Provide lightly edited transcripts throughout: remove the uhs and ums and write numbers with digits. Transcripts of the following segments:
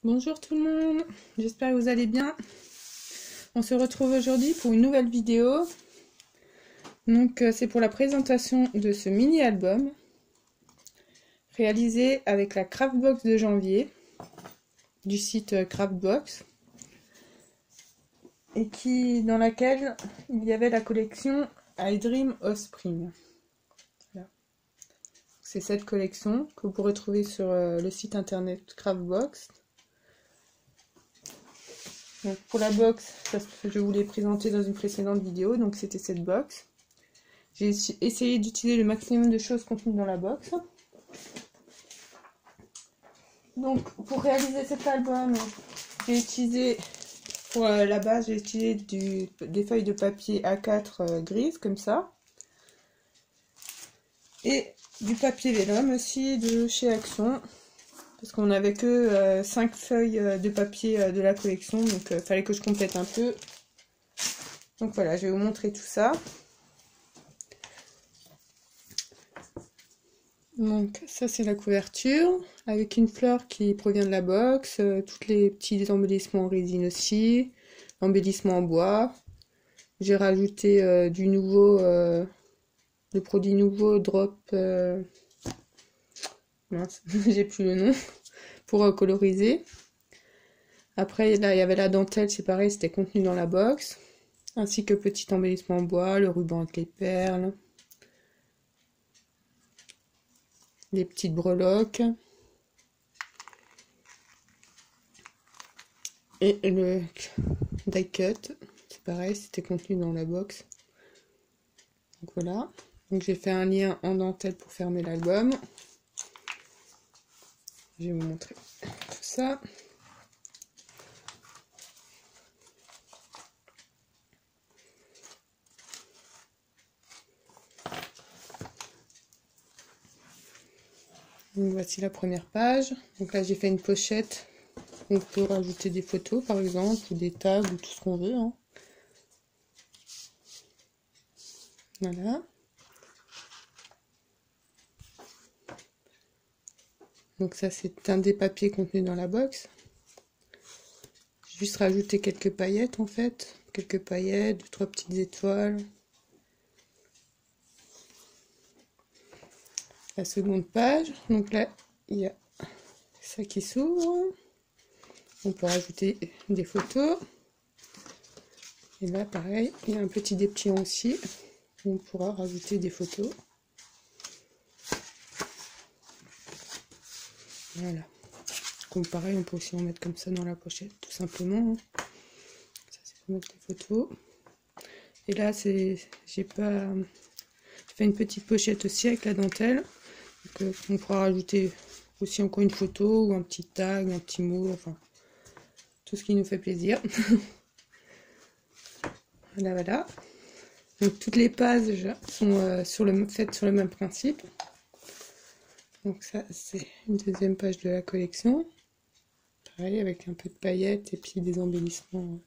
Bonjour tout le monde, j'espère que vous allez bien. On se retrouve aujourd'hui pour une nouvelle vidéo. Donc c'est pour la présentation de ce mini-album réalisé avec la Craftbox de janvier du site Craftbox et dans laquelle il y avait la collection I Dream of Spring. Voilà. C'est cette collection que vous pourrez trouver sur le site internet Craftbox. Donc pour la box, je vous l'ai présenté dans une précédente vidéo, donc c'était cette box. J'ai essayé d'utiliser le maximum de choses contenues dans la box. Donc pour réaliser cet album, j'ai utilisé, pour la base, j'ai utilisé des feuilles de papier A4 grises, comme ça. Et du papier vélum aussi, de chez Action. Parce qu'on n'avait que 5 feuilles de papier de la collection, donc il fallait que je complète un peu. Donc voilà, je vais vous montrer tout ça. Donc ça c'est la couverture, avec une fleur qui provient de la box, tous les petits embellissements en résine aussi, embellissements en bois. J'ai rajouté du nouveau, le produit nouveau Drop, mince, j'ai plus le nom, pour coloriser. Après là il y avait la dentelle, c'est pareil, c'était contenu dans la box, ainsi que petit embellissement en bois, le ruban avec les perles, les petites breloques et le die cut, c'est pareil, c'était contenu dans la box. Donc voilà, donc j'ai fait un lien en dentelle pour fermer l'album. Je vais vous montrer tout ça. Donc voici la première page. Donc là j'ai fait une pochette. On peut rajouter des photos par exemple, ou des tags, ou tout ce qu'on veut. Hein. Voilà. Donc ça c'est un des papiers contenus dans la box. J'ai juste rajouté quelques paillettes en fait. Quelques paillettes, 2-3 petites étoiles. La seconde page. Donc là il y a ça qui s'ouvre. On peut rajouter des photos. Et là pareil, il y a un petit dépliant aussi. On pourra rajouter des photos. Voilà. Comme pareil, on peut aussi en mettre comme ça dans la pochette, tout simplement. Ça, c'est pour mettre les photos. Et là, j'ai fait une petite pochette aussi avec la dentelle. Donc, on pourra rajouter aussi encore une photo ou un petit tag, un petit mot, enfin, tout ce qui nous fait plaisir. Voilà, voilà. Donc, toutes les pages sont faites sur le même principe. Donc ça, c'est une deuxième page de la collection. Pareil, avec un peu de paillettes et puis des embellissements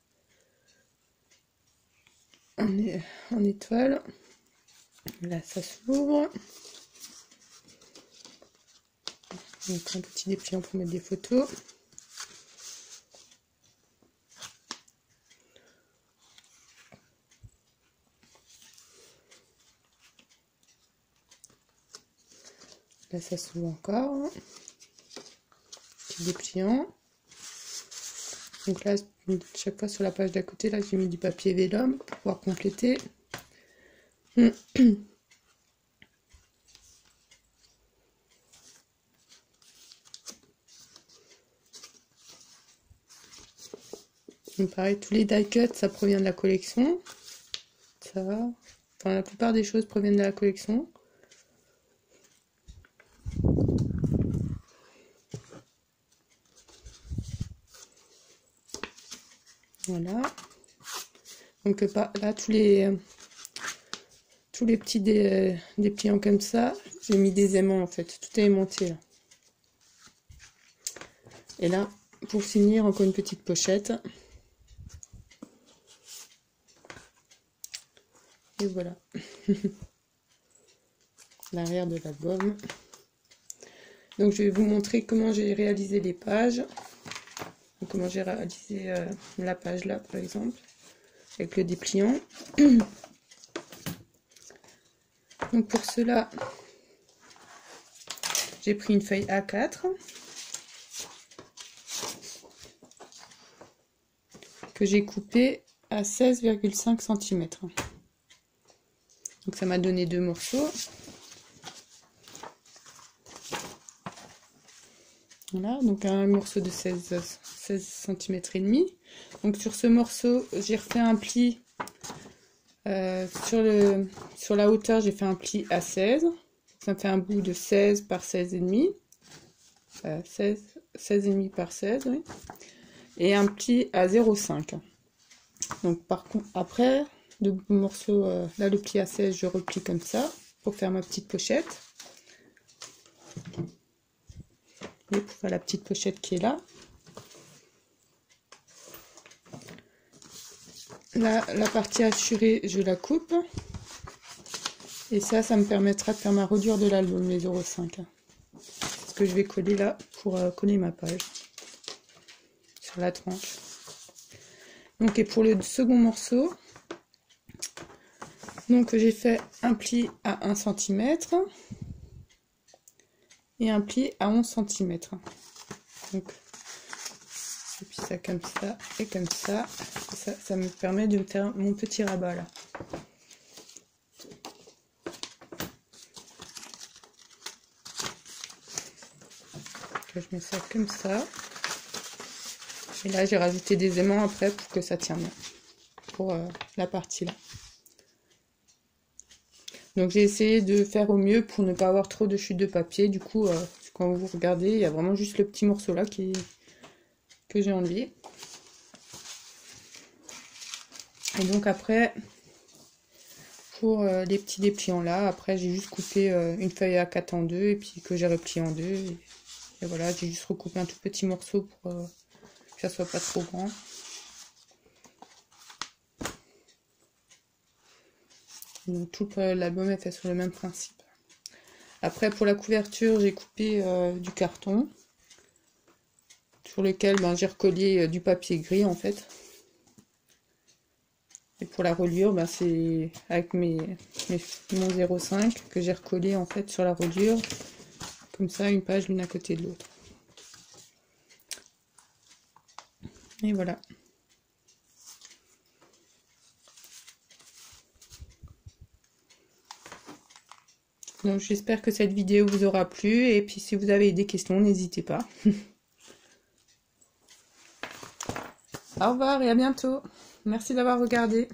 en étoile. Là, ça s'ouvre. Donc un petit dépliant pour mettre des photos. Là, ça s'ouvre encore. Petit dépliant. Donc là, chaque fois sur la page d'à côté, là, j'ai mis du papier vélum pour pouvoir compléter. Donc pareil, tous les die cuts, ça provient de la collection. Ça va. Enfin, la plupart des choses proviennent de la collection. Voilà. Donc là, tous les petits dépliants comme ça, j'ai mis des aimants en fait. Tout est aimanté là. Et là, pour finir, encore une petite pochette. Et voilà. L'arrière de l'album. Donc je vais vous montrer comment j'ai réalisé les pages. comment j'ai réalisé la page là par exemple, avec le dépliant. Donc pour cela, j'ai pris une feuille A4 que j'ai coupée à 16,5 cm. Donc ça m'a donné 2 morceaux. Voilà, donc un morceau de 16 cm et demi. Donc sur ce morceau, j'ai refait un pli sur la hauteur, j'ai fait un pli à 16. Ça me fait un bout de 16 par 16 et demi. 16 et demi par 16, oui. Et un pli à 0,5. Donc par contre, après, le morceau, là le pli à 16, je replie comme ça pour faire ma petite pochette. Et pour faire la petite pochette qui est là. Là, la partie assurée, je la coupe. Et ça me permettra de faire ma reliure de l'album, les 0,5. C'est ce que je vais coller là pour coller ma page sur la tranche. Donc, et pour le second morceau, donc j'ai fait un pli à 1 cm et un pli à 11 cm. Donc, je plie ça comme ça et comme ça. Et ça me permet de faire mon petit rabat là. Je mets ça comme ça. Et là, j'ai rajouté des aimants après pour que ça tienne bien. Pour la partie là. Donc j'ai essayé de faire au mieux pour ne pas avoir trop de chute de papier. Du coup, quand vous regardez, il y a vraiment juste le petit morceau là que j'ai enlevé. Et donc après, pour les petits dépliants là, après j'ai juste coupé une feuille A4 en deux et puis que j'ai replié en deux. Et voilà, j'ai juste recoupé un tout petit morceau pour que ça soit pas trop grand. Donc tout l'album est fait sur le même principe. Après pour la couverture, j'ai coupé du carton sur lequel j'ai recollé du papier gris en fait. Et pour la reliure, c'est avec mon 0,5 que j'ai recollé en fait sur la reliure. Comme ça, une page l'une à côté de l'autre. Et voilà. Donc j'espère que cette vidéo vous aura plu. Et puis si vous avez des questions, n'hésitez pas. Au revoir et à bientôt. Merci d'avoir regardé.